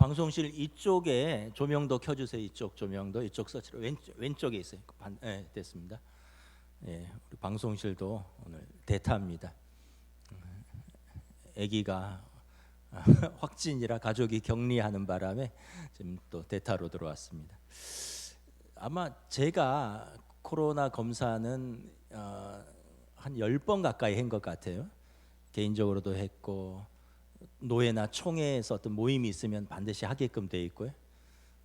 방송실 이쪽에 조명도 켜주세요. 이쪽 조명도 이쪽 서치로 왼쪽에 있어요. 됐습니다. 예, 우리 방송실도 오늘 대타입니다. 아기가 확진이라 가족이 격리하는 바람에 지금 또 대타로 들어왔습니다. 아마 제가 코로나 검사는 한 10번 가까이 한 것 같아요. 개인적으로도 했고 노회나 총회에서 어떤 모임이 있으면 반드시 하게끔 돼 있고요.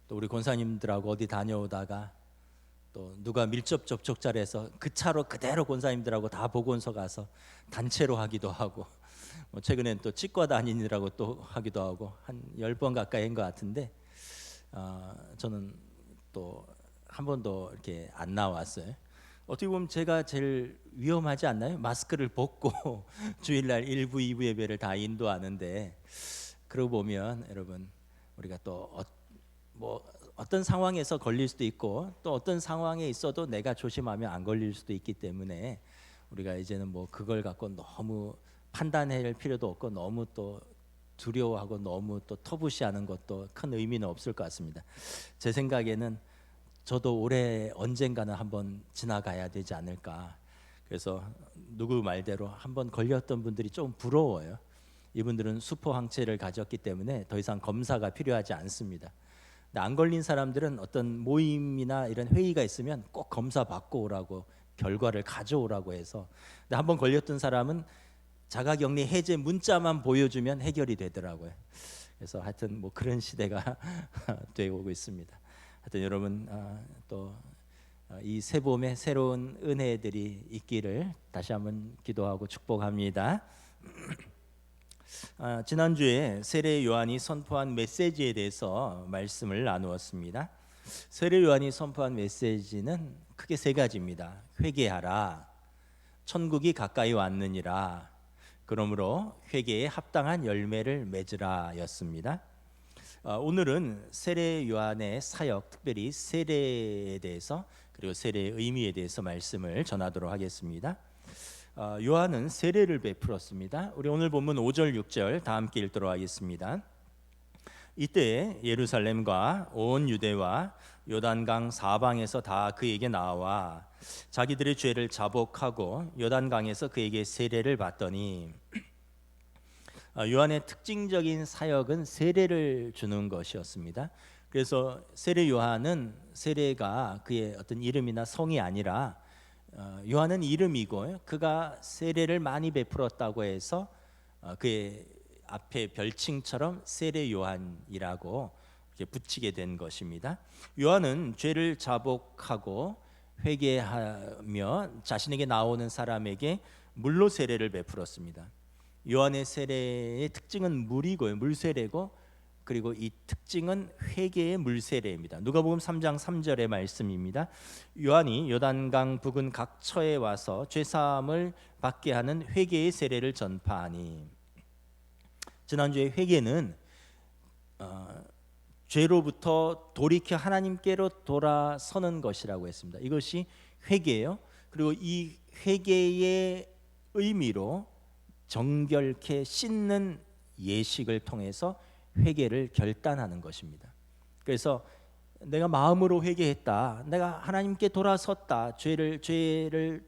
또 우리 권사님들하고 어디 다녀오다가 또 누가 밀접 접촉자를 해서 그 차로 그대로 권사님들하고 다 보건소 가서 단체로 하기도 하고 최근엔 또 치과 다니느라고 또 하기도 하고 한 10번 가까이 한 것 같은데 저는 또 한 번도 이렇게 안 나왔어요. 어떻게 보면 제가 제일 위험하지 않나요? 마스크를 벗고 주일날 1부, 2부 예배를 다 인도하는데 그러고 보면 여러분 우리가 또 어떤 상황에서 걸릴 수도 있고 또 어떤 상황에 있어도 내가 조심하면 안 걸릴 수도 있기 때문에 우리가 이제는 그걸 갖고 너무 판단할 필요도 없고 너무 또 두려워하고 너무 또 터부시하는 것도 큰 의미는 없을 것 같습니다. 제 생각에는 저도 올해 언젠가는 한번 지나가야 되지 않을까. 그래서 누구 말대로 한번 걸렸던 분들이 좀 부러워요. 이분들은 수포 항체를 가졌기 때문에 더 이상 검사가 필요하지 않습니다. 근데 안 걸린 사람들은 어떤 모임이나 이런 회의가 있으면 꼭 검사 받고 오라고 결과를 가져오라고 해서 근데 한번 걸렸던 사람은 자가격리 해제 문자만 보여주면 해결이 되더라고요. 그래서 하여튼 그런 시대가 되고 있습니다. 하여튼 여러분 또 이 새봄에 새로운 은혜들이 있기를 다시 한번 기도하고 축복합니다. 지난주에 세례 요한이 선포한 메시지에 대해서 말씀을 나누었습니다. 세례 요한이 선포한 메시지는 크게 세 가지입니다. 회개하라, 천국이 가까이 왔느니라, 그러므로 회개에 합당한 열매를 맺으라 였습니다. 오늘은 세례 요한의 사역, 특별히 세례에 대해서 그리고 세례의 의미에 대해서 말씀을 전하도록 하겠습니다. 요한은 세례를 베풀었습니다. 우리 오늘 본문 5절 6절 다 함께 읽도록 하겠습니다. 이때 예루살렘과 온 유대와 요단강 사방에서 다 그에게 나와 자기들의 죄를 자복하고 요단강에서 그에게 세례를 받더니 요한의 특징적인 사역은 세례를 주는 것이었습니다. 그래서 세례 요한은 세례가 그의 어떤 이름이나 성이 아니라 요한은 이름이고 그가 세례를 많이 베풀었다고 해서 그의 앞에 별칭처럼 세례 요한이라고 이렇게 붙이게 된 것입니다. 요한은 죄를 자복하고 회개하며 자신에게 나오는 사람에게 물로 세례를 베풀었습니다. 요한의 세례의 특징은 물이고요, 물세례고 그리고 이 특징은 회개의 물세례입니다. 누가복음 3장 3절의 말씀입니다. 요한이 요단강 부근 각 처에 와서 죄사함을 받게 하는 회개의 세례를 전파하니, 지난주에 회개는 죄로부터 돌이켜 하나님께로 돌아서는 것이라고 했습니다. 이것이 회개예요. 그리고 이 회개의 의미로 정결케 씻는 예식을 통해서 회개를 결단하는 것입니다. 그래서 내가 마음으로 회개했다, 내가 하나님께 돌아섰다, 죄를서부터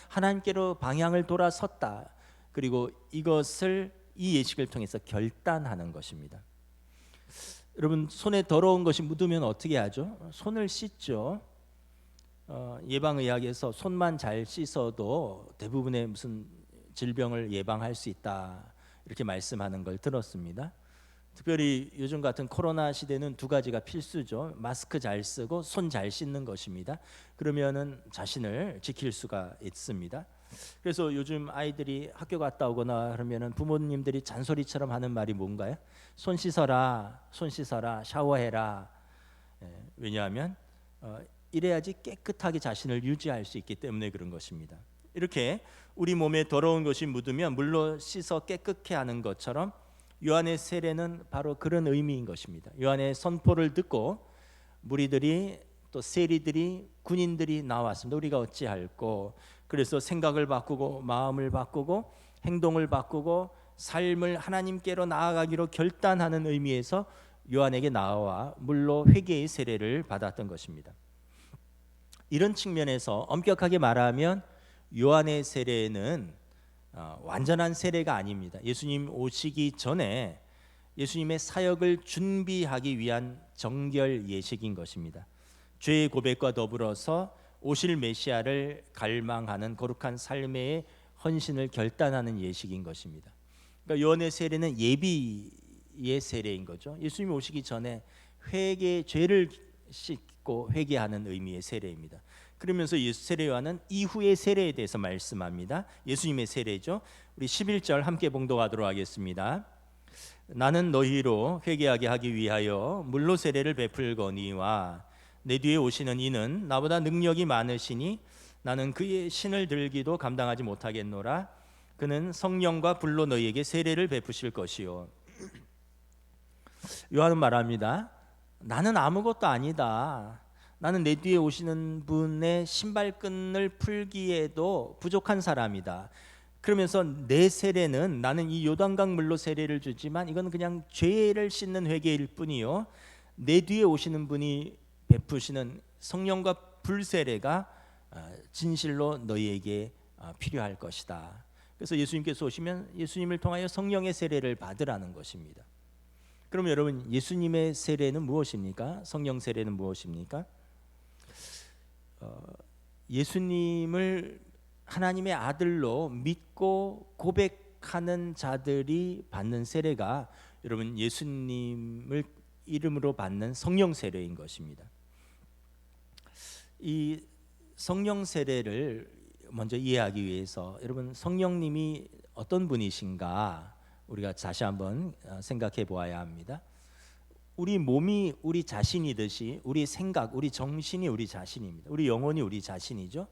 하나님께로 방향을 돌아섰다, 그리고 이것을 이 예식을 통해서 결단하는 것입니다. 여러분, 손에 더러운 것이 묻으면 어떻게 하죠? 손을 씻죠. 예방의학에서 손만 잘 씻어도 대부분의 무슨 질병을 예방할 수 있다, 이렇게 말씀하는 걸 들었습니다. 특별히 요즘 같은 코로나 시대는 두 가지가 필수죠. 마스크 잘 쓰고 손 잘 씻는 것입니다. 그러면은 자신을 지킬 수가 있습니다. 그래서 요즘 아이들이 학교 갔다 오거나 그러면은 부모님들이 잔소리처럼 하는 말이 뭔가요? 손 씻어라, 손 씻어라, 샤워해라. 왜냐하면 이래야지 깨끗하게 자신을 유지할 수 있기 때문에 그런 것입니다. 이렇게 우리 몸에 더러운 것이 묻으면 물로 씻어 깨끗게 하는 것처럼 요한의 세례는 바로 그런 의미인 것입니다. 요한의 선포를 듣고 무리들이 또 세리들이 군인들이 나왔습니다. 우리가 어찌할꼬? 그래서 생각을 바꾸고 마음을 바꾸고 행동을 바꾸고 삶을 하나님께로 나아가기로 결단하는 의미에서 요한에게 나와 물로 회개의 세례를 받았던 것입니다. 이런 측면에서 엄격하게 말하면 요한의 세례는 완전한 세례가 아닙니다. 예수님 오시기 전에 예수님의 사역을 준비하기 위한 정결 예식인 것입니다. 죄의 고백과 더불어서 오실 메시아를 갈망하는 거룩한 삶의 헌신을 결단하는 예식인 것입니다. 그러니까 요한의 세례는 예비의 세례인 거죠. 예수님이 오시기 전에 죄를 씻고 회개하는 의미의 세례입니다. 그러면서 세례 요한은 이후의 세례에 대해서 말씀합니다. 예수님의 세례죠. 우리 11절 함께 봉독하도록 하겠습니다. 나는 너희로 회개하게 하기 위하여 물로 세례를 베풀거니와 내 뒤에 오시는 이는 나보다 능력이 많으시니 나는 그의 신을 들기도 감당하지 못하겠노라. 그는 성령과 불로 너희에게 세례를 베푸실 것이요. 요한은 말합니다. 나는 아무것도 아니다. 나는 내 뒤에 오시는 분의 신발끈을 풀기에도 부족한 사람이다. 그러면서 내 세례는 나는 이 요단강 물로 세례를 주지만 이건 그냥 죄를 씻는 회개일 뿐이요. 내 뒤에 오시는 분이 베푸시는 성령과 불 세례가 진실로 너희에게 필요할 것이다. 그래서 예수님께서 오시면 예수님을 통하여 성령의 세례를 받으라는 것입니다. 그럼 여러분, 예수님의 세례는 무엇입니까? 성령 세례는 무엇입니까? 예수님을 하나님의 아들로 믿고 고백하는 자들이 받는 세례가 여러분 예수님을 이름으로 받는 성령 세례인 것입니다. 이 성령 세례를 먼저 이해하기 위해서 여러분 성령님이 어떤 분이신가 우리가 다시 한번 생각해 보아야 합니다. 우리 몸이 우리 자신이듯이 우리 생각, 우리 정신이 우리 자신입니다. 우리 영혼이 우리 자신이죠.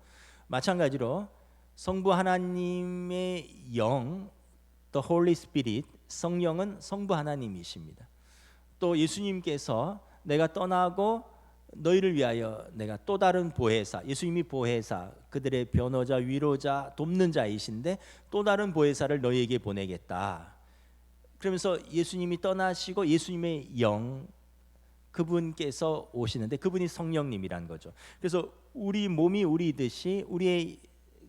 마찬가지로 성부 하나님의 영, The Holy Spirit, 성령은 성부 하나님이십니다. 또 예수님께서 내가 떠나고 너희를 위하여 내가 또 다른 보혜사, 예수님이 보혜사, 그들의 변호자, 위로자, 돕는 자이신데 또 다른 보혜사를 너희에게 보내겠다. 그러면서 예수님이 떠나시고 예수님의 영, 그분께서 오시는데 그분이 성령님이란 거죠. 그래서 우리 몸이 우리듯이 우리의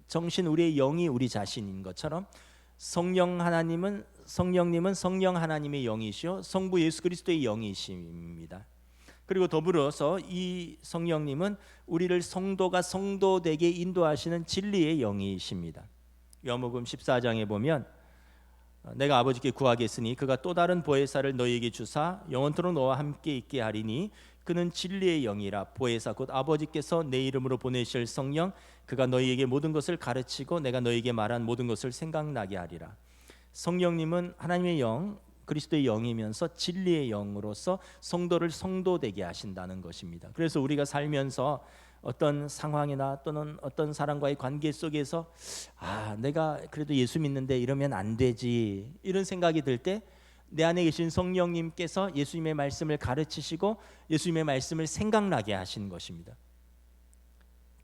정신, 우리의 영이 우리 자신인 것처럼 성령님은 성령 하나님의 영이시요 성부 예수 그리스도의 영이십니다. 그리고 더불어서 이 성령님은 우리를 성도가 성도되게 인도하시는 진리의 영이십니다. 요한복음 14장에 보면 내가 아버지께 구하겠으니 그가 또 다른 보혜사를 너희에게 주사 영원토록 너와 함께 있게 하리니 그는 진리의 영이라. 보혜사 곧 아버지께서 내 이름으로 보내실 성령, 그가 너희에게 모든 것을 가르치고 내가 너희에게 말한 모든 것을 생각나게 하리라. 성령님은 하나님의 영, 그리스도의 영이면서 진리의 영으로서 성도를 성도되게 하신다는 것입니다. 그래서 우리가 살면서 어떤 상황이나 또는 어떤 사람과의 관계 속에서 내가 그래도 예수 믿는데 이러면 안 되지, 이런 생각이 들 때 내 안에 계신 성령님께서 예수님의 말씀을 가르치시고 예수님의 말씀을 생각나게 하시는 것입니다.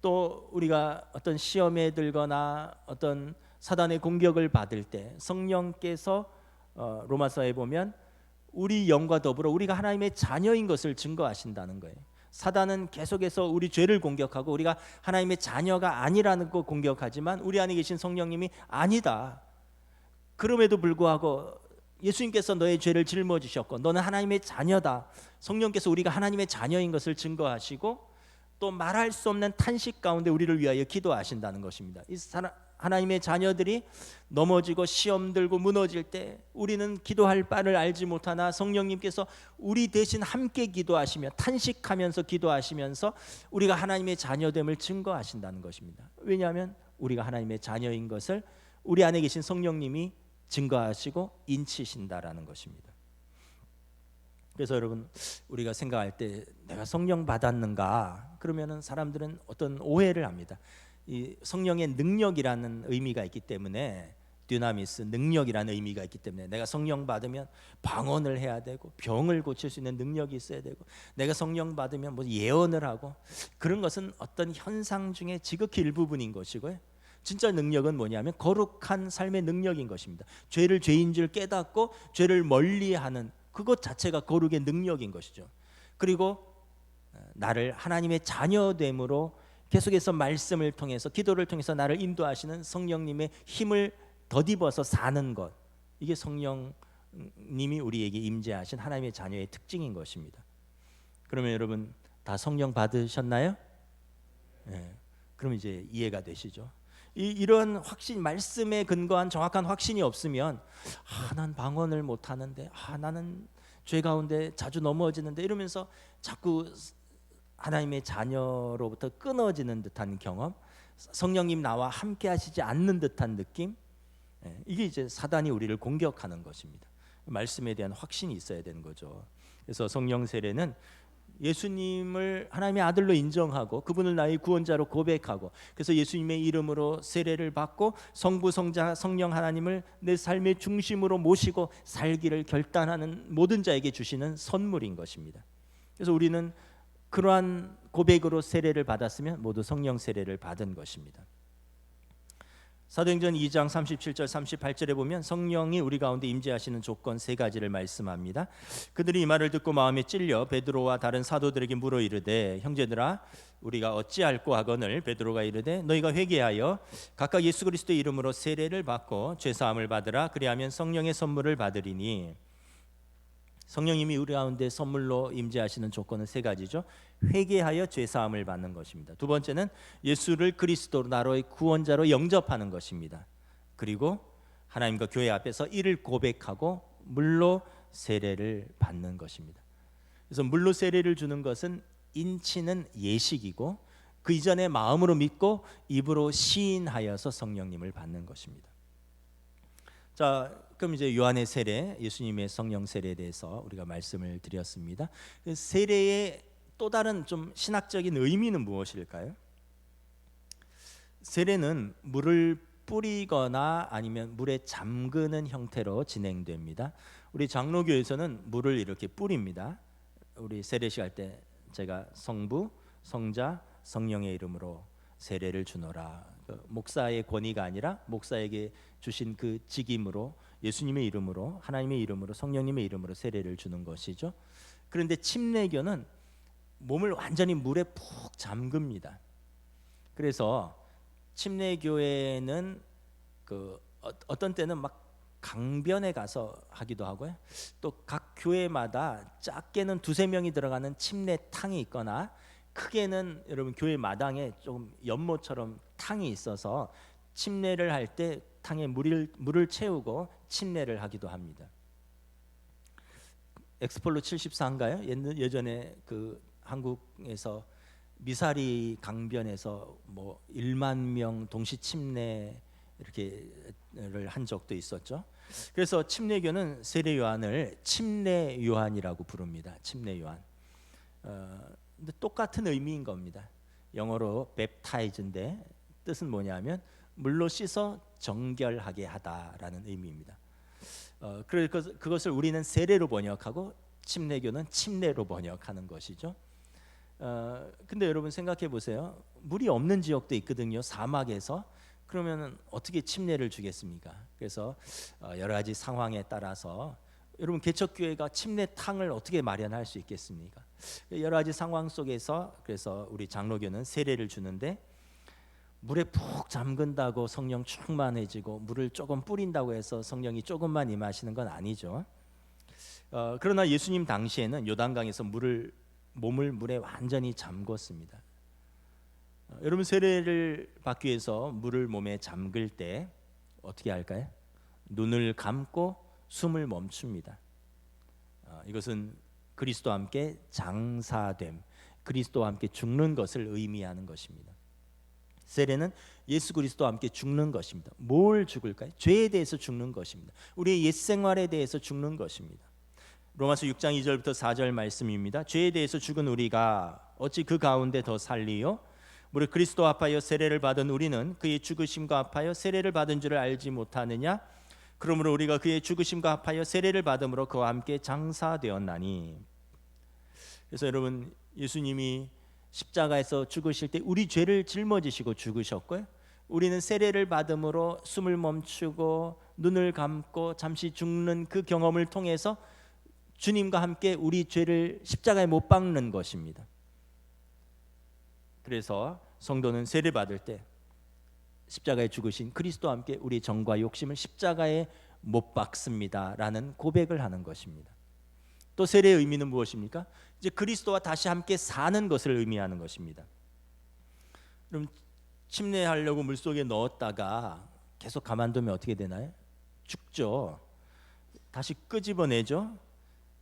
또 우리가 어떤 시험에 들거나 어떤 사단의 공격을 받을 때 성령께서 로마서에 보면 우리 영과 더불어 우리가 하나님의 자녀인 것을 증거하신다는 거예요. 사단은 계속해서 우리 죄를 공격하고 우리가 하나님의 자녀가 아니라는 거 공격하지만 우리 안에 계신 성령님이 아니다. 그럼에도 불구하고 예수님께서 너의 죄를 짊어지셨고 너는 하나님의 자녀다. 성령께서 우리가 하나님의 자녀인 것을 증거하시고 또 말할 수 없는 탄식 가운데 우리를 위하여 기도하신다는 것입니다. 하나님의 자녀들이 넘어지고 시험 들고 무너질 때 우리는 기도할 바를 알지 못하나 성령님께서 우리 대신 함께 기도하시며 탄식하면서 기도하시면서 우리가 하나님의 자녀됨을 증거하신다는 것입니다. 왜냐하면 우리가 하나님의 자녀인 것을 우리 안에 계신 성령님이 증거하시고 인치신다라는 것입니다. 그래서 여러분 우리가 생각할 때 내가 성령 받았는가? 그러면은 사람들은 어떤 오해를 합니다. 이 성령의 능력이라는 의미가 있기 때문에 dynamis, 능력이라는 의미가 있기 때문에 내가 성령 받으면 방언을 해야 되고 병을 고칠 수 있는 능력이 있어야 되고 내가 성령 받으면 뭐 예언을 하고 그런 것은 어떤 현상 중에 지극히 일부분인 것이고요. 진짜 능력은 뭐냐면 거룩한 삶의 능력인 것입니다. 죄를 죄인 줄 깨닫고 죄를 멀리하는 그것 자체가 거룩의 능력인 것이죠. 그리고 나를 하나님의 자녀됨으로 계속해서 말씀을 통해서 기도를 통해서 나를 인도하시는 성령님의 힘을 덧입어서 사는 것, 이게 성령님이 우리에게 임재하신 하나님의 자녀의 특징인 것입니다. 그러면 여러분 다 성령 받으셨나요? 네. 그럼 이제 이해가 되시죠? 이런 확신, 말씀에 근거한 정확한 확신이 없으면 난 방언을 못 하는데, 나는 죄 가운데 자주 넘어지는데 이러면서 자꾸 하나님의 자녀로부터 끊어지는 듯한 경험, 성령님 나와 함께 하시지 않는 듯한 느낌, 이게 이제 사단이 우리를 공격하는 것입니다. 말씀에 대한 확신이 있어야 되는 거죠. 그래서 성령 세례는 예수님을 하나님의 아들로 인정하고 그분을 나의 구원자로 고백하고, 그래서 예수님의 이름으로 세례를 받고 성부 성자 성령 하나님을 내 삶의 중심으로 모시고 살기를 결단하는 모든 자에게 주시는 선물인 것입니다. 그래서 우리는 그러한 고백으로 세례를 받았으면 모두 성령 세례를 받은 것입니다. 사도행전 2장 37절 38절에 보면 성령이 우리 가운데 임재하시는 조건 세 가지를 말씀합니다. 그들이 이 말을 듣고 마음에 찔려 베드로와 다른 사도들에게 물어 이르되, 형제들아 우리가 어찌할꼬 하거늘 베드로가 이르되, 너희가 회개하여 각각 예수 그리스도의 이름으로 세례를 받고 죄 사함을 받으라. 그리하면 성령의 선물을 받으리니. 성령님이 우리 가운데 선물로 임재하시는 조건은 세 가지죠. 회개하여 죄 사함을 받는 것입니다. 두 번째는 예수를 그리스도로 나로의 구원자로 영접하는 것입니다. 그리고 하나님과 교회 앞에서 이를 고백하고 물로 세례를 받는 것입니다. 그래서 물로 세례를 주는 것은 인치는 예식이고, 그 이전에 마음으로 믿고 입으로 시인하여서 성령님을 받는 것입니다. 자, 그럼 이제 요한의 세례, 예수님의 성령 세례에 대해서 우리가 말씀을 드렸습니다. 세례의 또 다른 좀 신학적인 의미는 무엇일까요? 세례는 물을 뿌리거나 아니면 물에 잠그는 형태로 진행됩니다. 우리 장로교에서는 물을 이렇게 뿌립니다. 우리 세례식 할 때 제가 성부, 성자, 성령의 이름으로 세례를 주노라. 목사의 권위가 아니라 목사에게 주신 그 직임으로 예수님의 이름으로, 하나님의 이름으로, 성령님의 이름으로 세례를 주는 것이죠. 그런데 침례교는 몸을 완전히 물에 푹 잠깁니다. 그래서 침례교회는 어떤 때는 막 강변에 가서 하기도 하고요. 또 각 교회마다 작게는 2-3명이 들어가는 침례탕이 있거나, 크게는 여러분 교회 마당에 좀 연못처럼 탕이 있어서 침례를 할 때 탕에 물을 채우고 침례를 하기도 합니다. 엑스폴로 74인가요? 예전에 그 한국에서 미사리 강변에서 뭐 1만 명 동시 침례 이렇게를 한 적도 있었죠. 그래서 침례교는 세례 요한을 침례 요한이라고 부릅니다. 침례 요한. 근데 똑같은 의미인 겁니다. 영어로 baptize인데 뜻은 뭐냐면 물로 씻어 정결하게 하다라는 의미입니다. 그것을 우리는 세례로 번역하고 침례교는 침례로 번역하는 것이죠. 근데 여러분 생각해 보세요. 물이 없는 지역도 있거든요. 사막에서. 그러면 어떻게 침례를 주겠습니까? 그래서 여러 가지 상황에 따라서 여러분 개척교회가 침례탕을 어떻게 마련할 수 있겠습니까? 여러 가지 상황 속에서 그래서 우리 장로교는 세례를 주는데, 물에 푹 잠근다고 성령 충만해지고 물을 조금 뿌린다고 해서 성령이 조금만 임하시는 건 아니죠. 그러나 예수님 당시에는 요단강에서 몸을 물에 완전히 잠궜습니다. 여러분 세례를 받기 위해서 물을 몸에 잠글 때 어떻게 할까요? 눈을 감고 숨을 멈춥니다. 이것은 그리스도와 함께 장사됨, 그리스도와 함께 죽는 것을 의미하는 것입니다. 세례는 예수 그리스도와 함께 죽는 것입니다. 뭘 죽을까요? 죄에 대해서 죽는 것입니다. 우리의 옛 생활에 대해서 죽는 것입니다. 로마서 6장 2절부터 4절 말씀입니다. 죄에 대해서 죽은 우리가 어찌 그 가운데 더 살리요? 무릇 그리스도와 합하여 세례를 받은 우리는 그의 죽으심과 합하여 세례를 받은 줄을 알지 못하느냐? 그러므로 우리가 그의 죽으심과 합하여 세례를 받음으로 그와 함께 장사되었나니. 그래서 여러분 예수님이 십자가에서 죽으실 때 우리 죄를 짊어지시고 죽으셨고요. 우리는 세례를 받음으로 숨을 멈추고 눈을 감고 잠시 죽는 그 경험을 통해서 주님과 함께 우리 죄를 십자가에 못 박는 것입니다. 그래서 성도는 세례 받을 때 십자가에 죽으신 그리스도와 함께 우리 정과 욕심을 십자가에 못 박습니다 라는 고백을 하는 것입니다. 또 세례의 의미는 무엇입니까? 이제 그리스도와 다시 함께 사는 것을 의미하는 것입니다. 그럼 침례하려고 물속에 넣었다가 계속 가만두면 어떻게 되나요? 죽죠. 다시 끄집어내죠.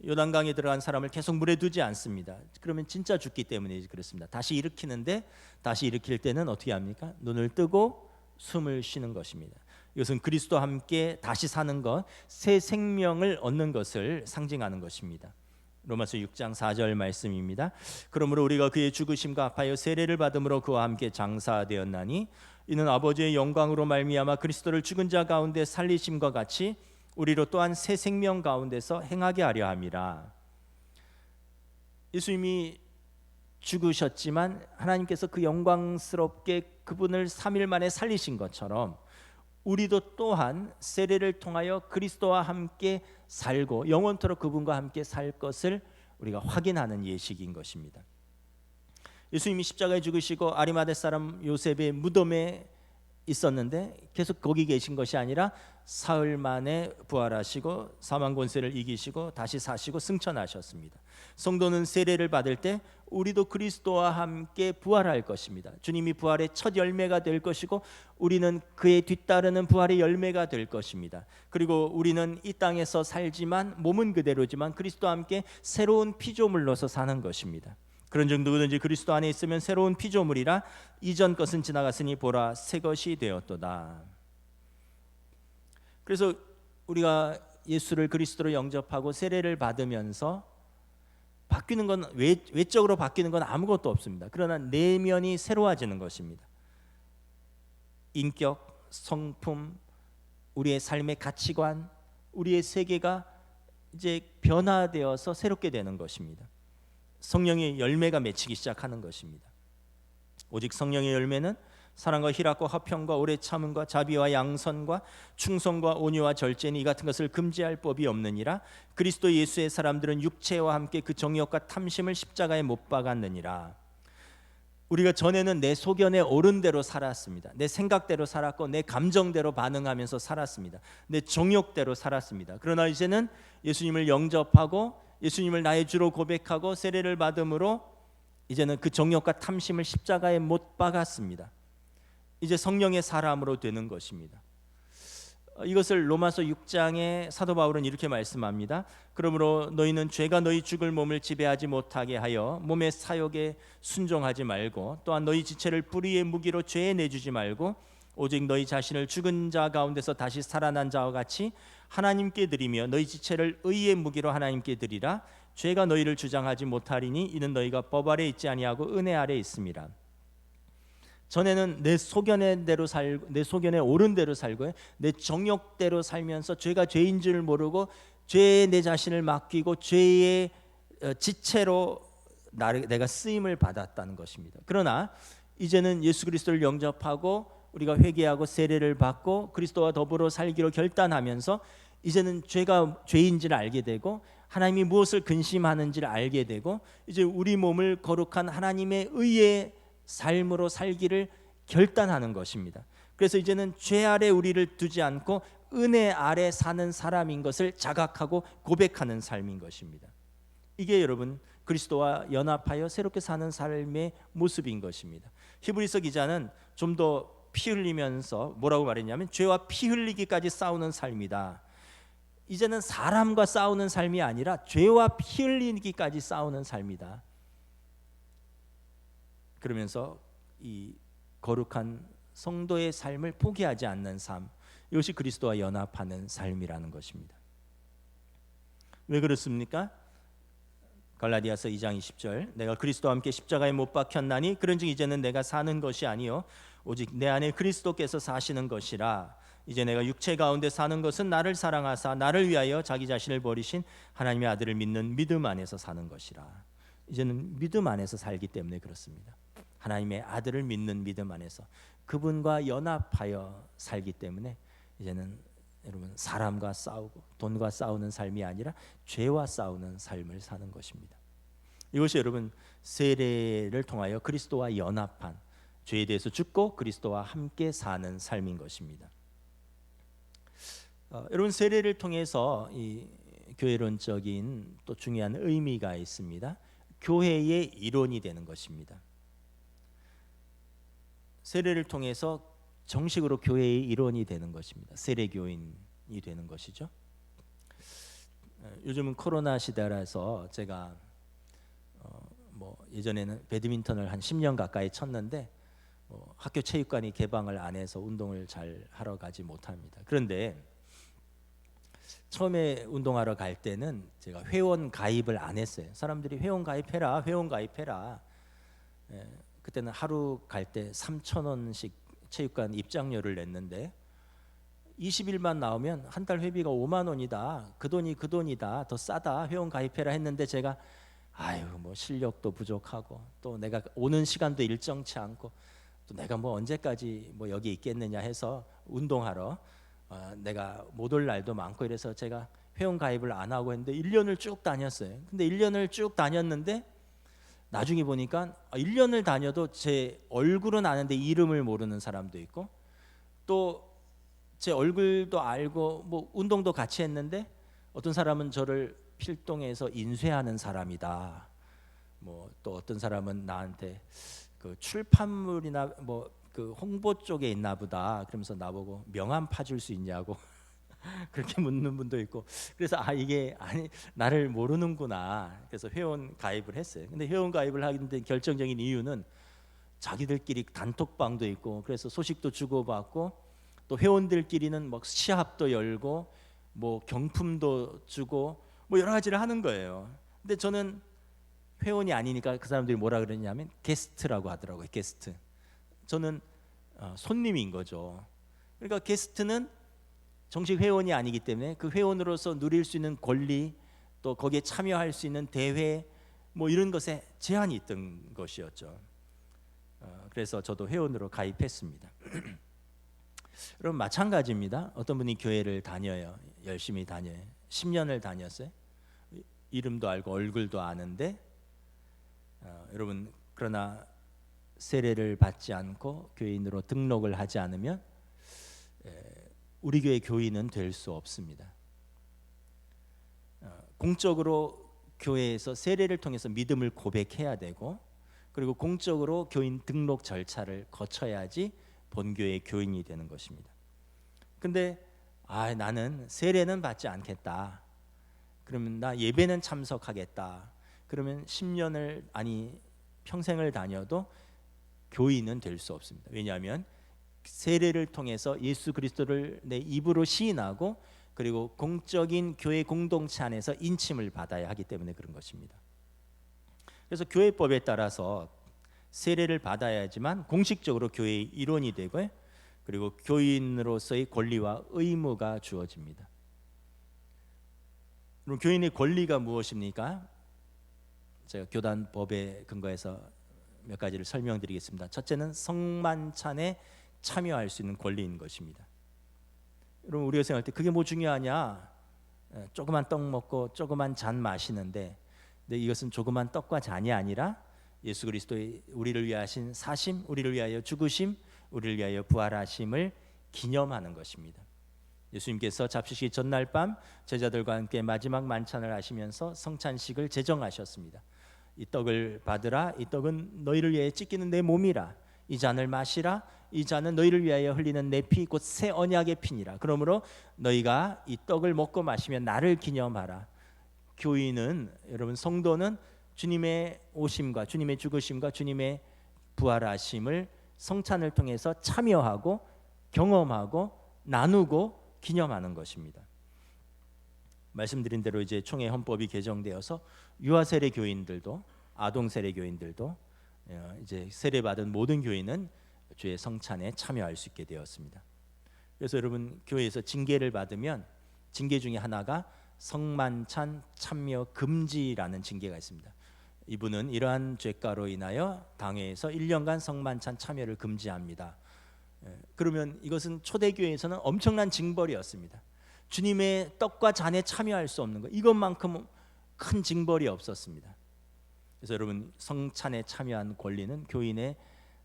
요단강에 들어간 사람을 계속 물에 두지 않습니다. 그러면 진짜 죽기 때문에 그렇습니다. 다시 일으키는데, 다시 일으킬 때는 어떻게 합니까? 눈을 뜨고 숨을 쉬는 것입니다. 이것은 그리스도와 함께 다시 사는 것, 새 생명을 얻는 것을 상징하는 것입니다. 로마서 6장 4절 말씀입니다. 그러므로 우리가 그의 죽으심과 합하여 세례를 받음으로 그와 함께 장사되었나니 이는 아버지의 영광으로 말미암아 그리스도를 죽은 자 가운데 살리심과 같이 우리로 또한 새 생명 가운데서 행하게 하려 함이라. 예수님이 죽으셨지만 하나님께서 그 영광스럽게 그분을 3일 만에 살리신 것처럼 우리도 또한 세례를 통하여 그리스도와 함께 살고 영원토록 그분과 함께 살 것을 우리가 확인하는 예식인 것입니다. 예수님이 십자가에 죽으시고 아리마대 사람 요셉의 무덤에 있었는데 계속 거기 계신 것이 아니라 사흘 만에 부활하시고 사망 권세를 이기시고 다시 사시고 승천하셨습니다. 성도는 세례를 받을 때 우리도 그리스도와 함께 부활할 것입니다. 주님이 부활의 첫 열매가 될 것이고 우리는 그에 뒤따르는 부활의 열매가 될 것입니다. 그리고 우리는 이 땅에서 살지만 몸은 그대로지만 그리스도와 함께 새로운 피조물로서 사는 것입니다. 그런즉 누구든지 그리스도 안에 있으면 새로운 피조물이라 이전 것은 지나갔으니 보라 새 것이 되었도다. 그래서 우리가 예수를 그리스도로 영접하고 세례를 받으면서 바뀌는 건 외적으로 바뀌는 건 아무것도 없습니다. 그러나 내면이 새로워지는 것입니다. 인격, 성품, 우리의 삶의 가치관, 우리의 세계가 이제 변화되어서 새롭게 되는 것입니다. 성령의 열매가 맺히기 시작하는 것입니다. 오직 성령의 열매는 사랑과 희락과 화평과 오래 참음과 자비와 양선과 충성과 온유와 절제니 이 같은 것을 금지할 법이 없느니라. 그리스도 예수의 사람들은 육체와 함께 그 정욕과 탐심을 십자가에 못 박았느니라. 우리가 전에는 내 소견에 옳은 대로 살았습니다. 내 생각대로 살았고 내 감정대로 반응하면서 살았습니다. 내 정욕대로 살았습니다. 그러나 이제는 예수님을 영접하고 예수님을 나의 주로 고백하고 세례를 받음으로 이제는 그 정욕과 탐심을 십자가에 못 박았습니다. 이제 성령의 사람으로 되는 것입니다. 이것을 로마서 6장에 사도 바울은 이렇게 말씀합니다. 그러므로 너희는 죄가 너희 죽을 몸을 지배하지 못하게 하여 몸의 사욕에 순종하지 말고 또한 너희 지체를 불의의 무기로 죄에 내주지 말고 오직 너희 자신을 죽은 자 가운데서 다시 살아난 자와 같이 하나님께 드리며 너희 지체를 의의 무기로 하나님께 드리라. 죄가 너희를 주장하지 못하리니 이는 너희가 법 아래 있지 아니하고 은혜 아래 있음이라. 전에는 내 소견대로 살고 내 소견에 옳은 대로 살고 내 정욕대로 살면서 죄가 죄인 줄 모르고 죄에 내 자신을 맡기고 죄의 지체로 내가 쓰임을 받았다는 것입니다. 그러나 이제는 예수 그리스도를 영접하고 우리가 회개하고 세례를 받고 그리스도와 더불어 살기로 결단하면서 이제는 죄가 죄인지를 알게 되고 하나님이 무엇을 근심하는지를 알게 되고 이제 우리 몸을 거룩한 하나님의 의의 삶으로 살기를 결단하는 것입니다. 그래서 이제는 죄 아래 우리를 두지 않고 은혜 아래 사는 사람인 것을 자각하고 고백하는 삶인 것입니다. 이게 여러분 그리스도와 연합하여 새롭게 사는 삶의 모습인 것입니다. 히브리서 기자는 좀 더 피 흘리면서 뭐라고 말했냐면 죄와 피 흘리기까지 싸우는 삶이다. 이제는 사람과 싸우는 삶이 아니라 죄와 피 흘리기까지 싸우는 삶이다. 그러면서 이 거룩한 성도의 삶을 포기하지 않는 삶, 이것이 그리스도와 연합하는 삶이라는 것입니다. 왜 그렇습니까? 갈라디아서 2장 20절 내가 그리스도와 함께 십자가에 못 박혔나니 그런즉 이제는 내가 사는 것이 아니요 오직 내 안에 그리스도께서 사시는 것이라. 이제 내가 육체 가운데 사는 것은 나를 사랑하사 나를 위하여 자기 자신을 버리신 하나님의 아들을 믿는 믿음 안에서 사는 것이라. 이제는 믿음 안에서 살기 때문에 그렇습니다. 하나님의 아들을 믿는 믿음 안에서 그분과 연합하여 살기 때문에 이제는 여러분 사람과 싸우고 돈과 싸우는 삶이 아니라 죄와 싸우는 삶을 사는 것입니다. 이것이 여러분 세례를 통하여 그리스도와 연합한, 죄에 대해서 죽고 그리스도와 함께 사는 삶인 것입니다. 여러분 세례를 통해서 이 교회론적인 또 중요한 의미가 있습니다. 교회의 일원이 되는 것입니다. 세례를 통해서 정식으로 교회의 일원이 되는 것입니다. 세례교인이 되는 것이죠. 요즘은 코로나 시대라서 제가 예전에는 배드민턴을 한 10년 가까이 쳤는데 학교 체육관이 개방을 안 해서 운동을 잘 하러 가지 못합니다. 그런데 처음에 운동하러 갈 때는 제가 회원 가입을 안 했어요. 사람들이 회원 가입해라, 회원 가입해라. 그때는 하루 갈 때 3,000원씩 체육관 입장료를 냈는데 20일만 나오면 한 달 회비가 5만 원이다. 그 돈이다. 더 싸다. 회원 가입해라 했는데 제가 실력도 부족하고 또 내가 오는 시간도 일정치 않고 또 내가 언제까지 여기 있겠느냐 해서 운동하러 내가 못 올 날도 많고 이래서 제가 회원 가입을 안 하고 했는데 1년을 쭉 다녔어요. 근데 1년을 쭉 다녔는데 나중에 보니까 1년을 다녀도 제 얼굴은 아는데 이름을 모르는 사람도 있고 또 제 얼굴도 알고 운동도 같이 했는데 어떤 사람은 저를 필동에서 인쇄하는 사람이다. 또 어떤 사람은 나한테 그 출판물이나 그 홍보 쪽에 있나 보다. 그러면서 나보고 명함 파줄 수 있냐고 그렇게 묻는 분도 있고 그래서 이게 나를 모르는구나. 그래서 회원 가입을 했어요. 근데 회원 가입을 하게 된 결정적인 이유는 자기들끼리 단톡방도 있고 그래서 소식도 주고받고 또 회원들끼리는 시합도 열고 경품도 주고 여러 가지를 하는 거예요. 근데 저는 회원이 아니니까 그 사람들이 뭐라 그러냐면 게스트라고 하더라고요. 게스트. 저는 손님인 거죠. 그러니까 게스트는 정식 회원이 아니기 때문에 그 회원으로서 누릴 수 있는 권리 또 거기에 참여할 수 있는 대회 이런 것에 제한이 있던 것이었죠. 그래서 저도 회원으로 가입했습니다. 여러분 마찬가지입니다. 어떤 분이 교회를 다녀요. 열심히 다녀요. 10년을 다녔어요. 이름도 알고 얼굴도 아는데 여러분 그러나 세례를 받지 않고 교인으로 등록을 하지 않으면 우리 교회 교인은 될 수 없습니다. 공적으로 교회에서 세례를 통해서 믿음을 고백해야 되고 그리고 공적으로 교인 등록 절차를 거쳐야지 본교의 교인이 되는 것입니다. 근데 나는 세례는 받지 않겠다. 그러면 나 예배는 참석하겠다. 그러면 10년을 평생을 다녀도 교인은 될 수 없습니다. 왜냐하면 세례를 통해서 예수 그리스도를 내 입으로 시인하고 그리고 공적인 교회 공동체 안에서 인침을 받아야 하기 때문에 그런 것입니다. 그래서 교회법에 따라서 세례를 받아야지만 공식적으로 교회의 일원이 되고 그리고 교인으로서의 권리와 의무가 주어집니다. 그럼 교인의 권리가 무엇입니까? 제가 교단법에 근거해서 몇 가지를 설명드리겠습니다. 첫째는 성만찬에 참여할 수 있는 권리인 것입니다. 여러분 우리가 생각할 때 그게 중요하냐? 조그만 떡 먹고 조그만 잔 마시는데 근데 이것은 조그만 떡과 잔이 아니라 예수 그리스도의 우리를 위해 하신 사심, 우리를 위하여 죽으심, 우리를 위하여 부활하심을 기념하는 것입니다. 예수님께서 잡수시기 전날 밤 제자들과 함께 마지막 만찬을 하시면서 성찬식을 제정하셨습니다. 이 떡을 받으라. 이 떡은 너희를 위하여 찢기는 내 몸이라. 이 잔을 마시라. 이 잔은 너희를 위하여 흘리는 내 피 곧 새 언약의 피니라. 그러므로 너희가 이 떡을 먹고 마시면 나를 기념하라. 교인은 여러분 성도는 주님의 오심과 주님의 죽으심과 주님의 부활하심을 성찬을 통해서 참여하고 경험하고 나누고 기념하는 것입니다. 말씀드린 대로 이제 총회 헌법이 개정되어서 유아 세례 교인들도 아동 세례 교인들도 이제 세례 받은 모든 교인은 주의 성찬에 참여할 수 있게 되었습니다. 그래서 여러분 교회에서 징계를 받으면 징계 중에 하나가 성만찬 참여 금지라는 징계가 있습니다. 이분은 이러한 죄가로 인하여 당회에서 1년간 성만찬 참여를 금지합니다. 그러면 이것은 초대교회에서는 엄청난 징벌이었습니다. 주님의 떡과 잔에 참여할 수 없는 것, 이것만큼 큰 징벌이 없었습니다. 그래서 여러분, 성찬에 참여한 권리는 교인의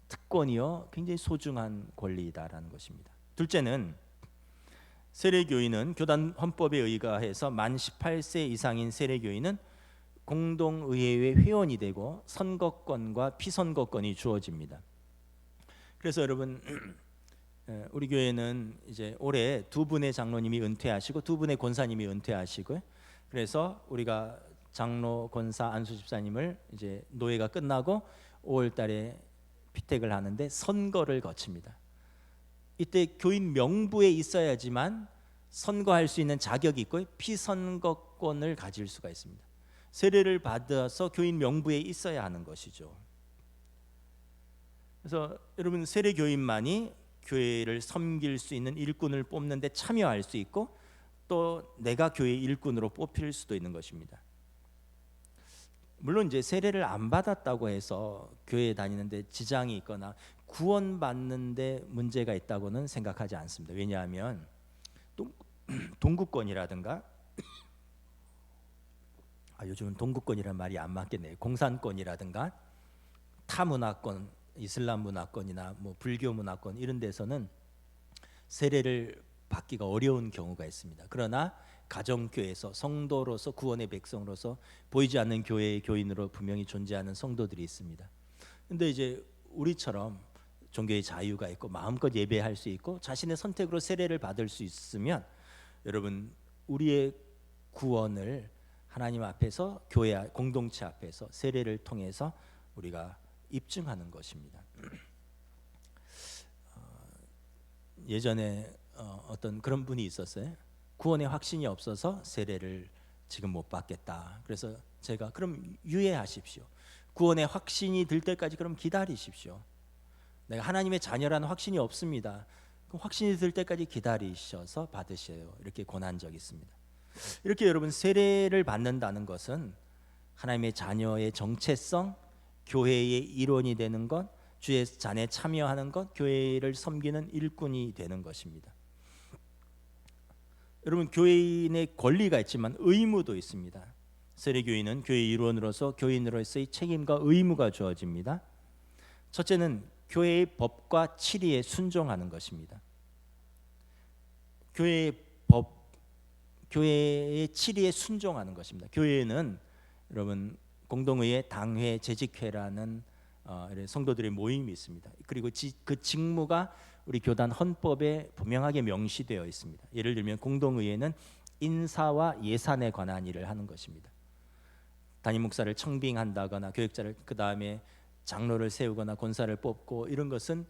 특권이요 굉장히 소중한 권리이다라는 것입니다. 둘째는 세례교인은 교단 헌법에 의거해서 만 18세 이상인 세례교인은 공동의회의 회원이 되고 선거권과 피선거권이 주어집니다. 그래서 여러분, 우리 교회는 이제 올해 두 분의 장로님이 은퇴하시고 두 분의 권사님이 은퇴하시고요. 그래서 우리가 장로, 권사, 안수 집사님을 이제 노예가 끝나고 5월달에 피택을 하는데 선거를 거칩니다. 이때 교인 명부에 있어야지만 선거할 수 있는 자격이 있고 피선거권을 가질 수가 있습니다. 세례를 받아서 교인 명부에 있어야 하는 것이죠. 그래서 여러분, 세례 교인만이 교회를 섬길 수 있는 일꾼을 뽑는 데 참여할 수 있고 또 내가 교회 일꾼으로 뽑힐 수도 있는 것입니다. 물론 이제 세례를 안 받았다고 해서 교회에 다니는데 지장이 있거나 구원받는데 문제가 있다고는 생각하지 않습니다. 왜냐하면 동구권이라든가 요즘은 동구권이라는 말이 안 맞겠네요. 공산권이라든가 타문화권, 이슬람 문화권이나 뭐 불교 문화권 이런 데서는 세례를 받기가 어려운 경우가 있습니다. 그러나 가정교회에서 성도로서 구원의 백성으로서 보이지 않는 교회의 교인으로 분명히 존재하는 성도들이 있습니다. 근데 이제 우리처럼 종교의 자유가 있고 마음껏 예배할 수 있고 자신의 선택으로 세례를 받을 수 있으면 여러분, 우리의 구원을 하나님 앞에서 교회 공동체 앞에서 세례를 통해서 우리가 입증하는 것입니다. 예전에 어떤 그런 분이 있었어요. 구원의 확신이 없어서 세례를 지금 못 받겠다. 그래서 제가 그럼 유예하십시오. 구원의 확신이 들 때까지 그럼 기다리십시오. 내가 하나님의 자녀라는 확신이 없습니다. 그럼 확신이 들 때까지 기다리셔서 받으셔요. 이렇게 권한 적이 있습니다. 이렇게 여러분, 세례를 받는다는 것은 하나님의 자녀의 정체성, 교회의 일원이 되는 것, 주의 잔에 참여하는 것, 교회를 섬기는 일꾼이 되는 것입니다. 여러분, 교인의 권리가 있지만 의무도 있습니다. 세례교인은 교회 일원으로서 교인으로서의 책임과 의무가 주어집니다. 첫째는 교회의 법과 치리에 순종하는 것입니다. 교회의 법, 교회의 치리에 순종하는 것입니다. 교회는 여러분, 공동의회, 당회, 재직회라는 성도들의 모임이 있습니다. 그리고 그 직무가 우리 교단 헌법에 분명하게 명시되어 있습니다. 예를 들면 공동의회는 인사와 예산에 관한 일을 하는 것입니다. 담임 목사를 청빙한다거나 교역자를, 그 다음에 장로를 세우거나 권사를 뽑고 이런 것은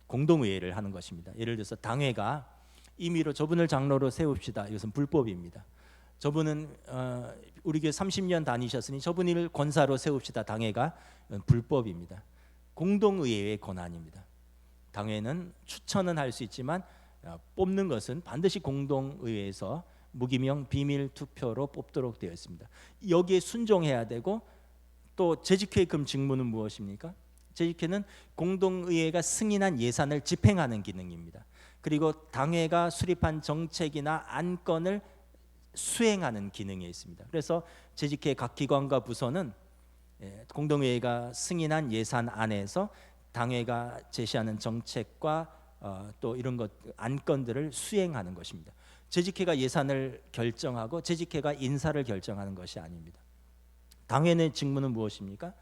공동의회를 하는 것입니다. 예를 들어서 당회가 임의로 저분을 장로로 세웁시다, 이것은 불법입니다. 저분은 우리 교회 30년 다니셨으니 저분을 권사로 세웁시다, 당회가 불법입니다. 공동의회의 권한입니다. 당회는 추천은 할 수 있지만 뽑는 것은 반드시 공동의회에서 무기명 비밀 투표로 뽑도록 되어 있습니다. 여기에 순종해야 되고, 또 재직회의 그럼 직무는 무엇입니까? 재직회는 공동의회가 승인한 예산을 집행하는 기능입니다. 그리고 당회가 수립한 정책이나 안건을 수행하는 기능이 있습니다. 그래서 재직회 각 기관과 부서는 공동회의가 승인한 예산 안에서 당회가 제시하는 정책과 또 이런 것 안건들을 수행하는 것입니다. 재직회가 예산을 결정하고 재직회가 인사를 결정하는 것이 아닙니다. 당회의 직무는 무엇입니까?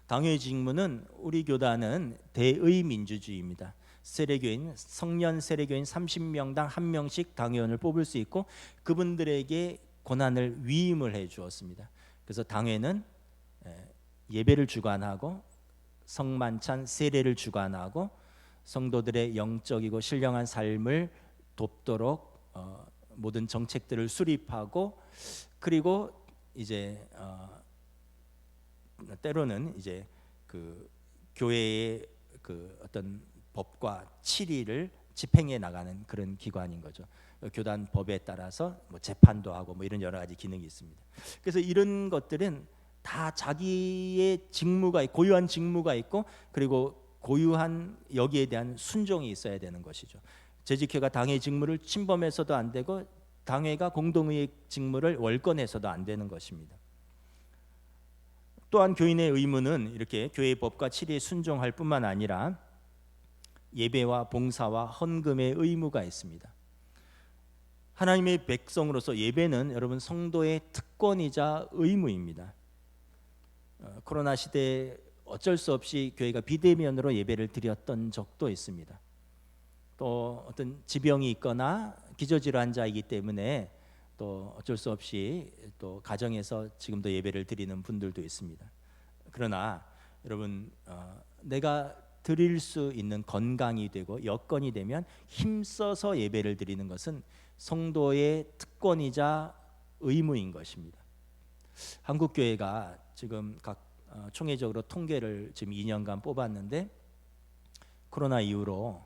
당회의 직무는 우리 교단은 대의 민주주의입니다. 세례교인, 성년 세례교인 30명당 1명씩 당회원을 뽑을 수 있고 그분들에게 권한을 위임을 해 주었습니다. 그래서 당회는 예배를 주관하고 성만찬 세례를 주관하고 성도들의 영적이고 신령한 삶을 돕도록 모든 정책들을 수립하고, 그리고 이제 때로는 이제 그 교회의 그 어떤 법과 치리를 집행해 나가는 그런 기관인 거죠. 교단 법에 따라서 뭐 재판도 하고 뭐 이런 여러 가지 기능이 있습니다. 그래서 이런 것들은 다 자기의 직무가 고유한 직무가 있고 그리고 고유한 여기에 대한 순종이 있어야 되는 것이죠. 재직회가 당회 직무를 침범해서도 안 되고 당회가 공동의회 직무를 월권해서도 안 되는 것입니다. 또한 교인의 의무는 이렇게 교회의 법과 치리에 순종할 뿐만 아니라 예배와 봉사와 헌금의 의무가 있습니다. 하나님의 백성으로서 예배는 여러분 성도의 특권이자 의무입니다. 코로나 시대에 어쩔 수 없이 교회가 비대면으로 예배를 드렸던 적도 있습니다. 또 어떤 지병이 있거나 기저질환자이기 때문에 또 어쩔 수 없이 또 가정에서 지금도 예배를 드리는 분들도 있습니다. 그러나 여러분 내가 드릴 수 있는 건강이 되고 여건이 되면 힘써서 예배를 드리는 것은 성도의 특권이자 의무인 것입니다. 한국 교회가 지금 각 총회적으로 통계를 지금 2년간 뽑았는데 코로나 이후로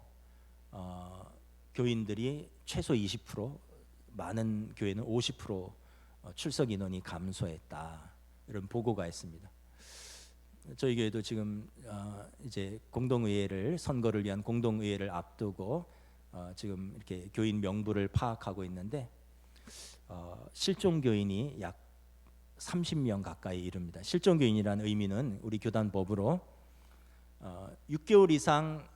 교인들이 최소 20%, 많은 교회는 50% 출석 인원이 감소했다, 이런 보고가 있습니다. 저희 교회도 지금 이제 공동의회를 선거를 위한 공동의회를 앞두고 지금 이렇게 교인 명부를 파악하고 있는데 실종 교인이 약 30명 가까이 이릅니다. 실종 교인이라는 의미는 우리 교단 법으로 6개월 이상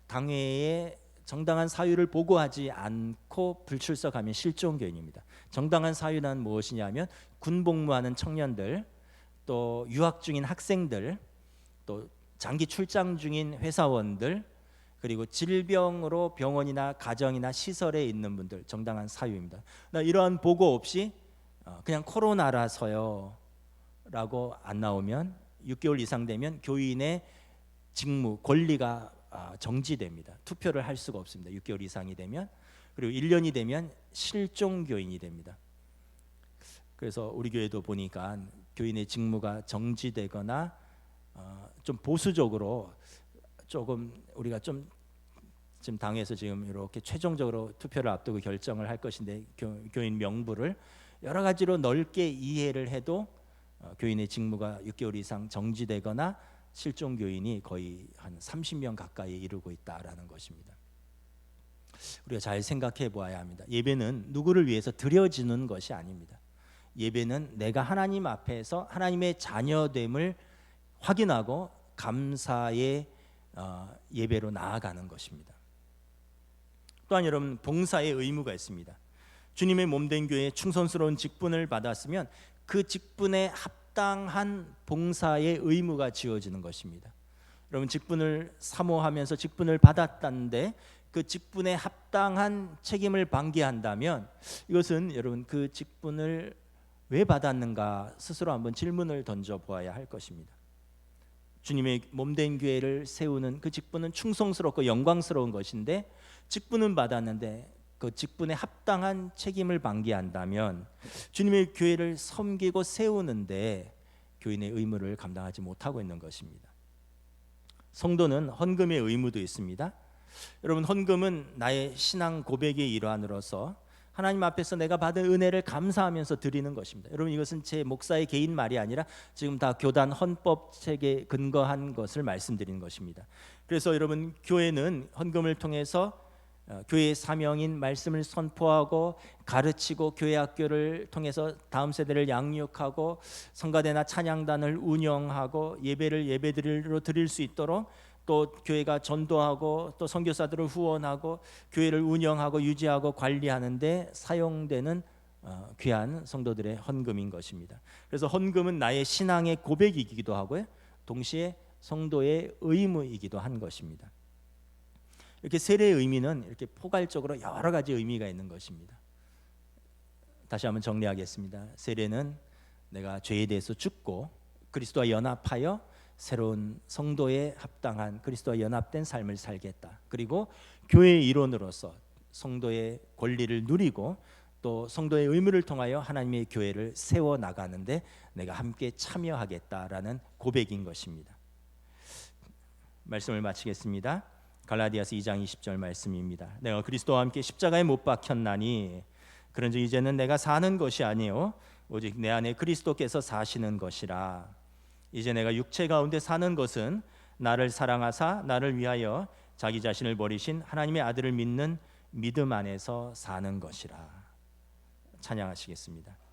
당회에 정당한 사유를 보고하지 않고 불출석하면 실종 교인입니다. 정당한 사유는 무엇이냐면 군복무하는 청년들, 또 유학 중인 학생들, 또 장기 출장 중인 회사원들, 그리고 질병으로 병원이나 가정이나 시설에 있는 분들, 정당한 사유입니다. 이러한 보고 없이 그냥 코로나라서요 라고 안 나오면 6개월 이상 되면 교인의 직무, 권리가 정지됩니다. 투표를 할 수가 없습니다. 6개월 이상이 되면. 그리고 1년이 되면 실종 교인이 됩니다. 그래서 우리 교회도 보니까 교인의 직무가 정지되거나 좀 보수적으로 조금 우리가 좀 지금 당에서 지금 이렇게 최종적으로 투표를 앞두고 결정을 할 것인데 교인 명부를 여러 가지로 넓게 이해를 해도 교인의 직무가 6개월 이상 정지되거나 실종 교인이 거의 한 30명 가까이 이르고 있다라는 것입니다. 우리가 잘 생각해 보아야 합니다. 예배는 누구를 위해서 드려지는 것이 아닙니다. 예배는 내가 하나님 앞에서 하나님의 자녀됨을 확인하고 감사의 예배로 나아가는 것입니다. 또한 여러분, 봉사의 의무가 있습니다. 주님의 몸된 교회에 충성스러운 직분을 받았으면 그 직분에 합당한 봉사의 의무가 지어지는 것입니다. 여러분, 직분을 사모하면서 직분을 받았다는데 그 직분에 합당한 책임을 방기한다면 이것은 여러분 그 직분을 왜 받았는가 스스로 한번 질문을 던져 보아야 할 것입니다. 주님의 몸된 교회를 세우는 그 직분은 충성스럽고 영광스러운 것인데 직분은 받았는데 그 직분에 합당한 책임을 방기한다면 주님의 교회를 섬기고 세우는데 교인의 의무를 감당하지 못하고 있는 것입니다. 성도는 헌금의 의무도 있습니다. 여러분, 헌금은 나의 신앙 고백의 일환으로서 하나님 앞에서 내가 받은 은혜를 감사하면서 드리는 것입니다. 여러분, 이것은 제 목사의 개인 말이 아니라 지금 다 교단 헌법책에 근거한 것을 말씀드리는 것입니다. 그래서 여러분, 교회는 헌금을 통해서 교회의 사명인 말씀을 선포하고 가르치고 교회 학교를 통해서 다음 세대를 양육하고 성가대나 찬양단을 운영하고 예배를 예배드리러 드릴 수 있도록 또 교회가 전도하고 또 선교사들을 후원하고 교회를 운영하고 유지하고 관리하는데 사용되는 귀한 성도들의 헌금인 것입니다. 그래서 헌금은 나의 신앙의 고백이기도 하고요, 동시에 성도의 의무이기도 한 것입니다. 이렇게 세례의 의미는 이렇게 포괄적으로 여러 가지 의미가 있는 것입니다. 다시 한번 정리하겠습니다. 세례는 내가 죄에 대해서 죽고 그리스도와 연합하여 새로운 성도에 합당한 그리스도와 연합된 삶을 살겠다. 그리고 교회의 일원으로서 성도의 권리를 누리고 또 성도의 의무를 통하여 하나님의 교회를 세워 나가는데 내가 함께 참여하겠다라는 고백인 것입니다. 말씀을 마치겠습니다. 갈라디아서 2장 20절 말씀입니다. 내가 그리스도와 함께 십자가에 못 박혔나니 그런즉 이제는 내가 사는 것이 아니요 오직 내 안에 그리스도께서 사시는 것이라. 이제 내가 육체 가운데 사는 것은 나를 사랑하사 나를 위하여 자기 자신을 버리신 하나님의 아들을 믿는 믿음 안에서 사는 것이라. 찬양하시겠습니다.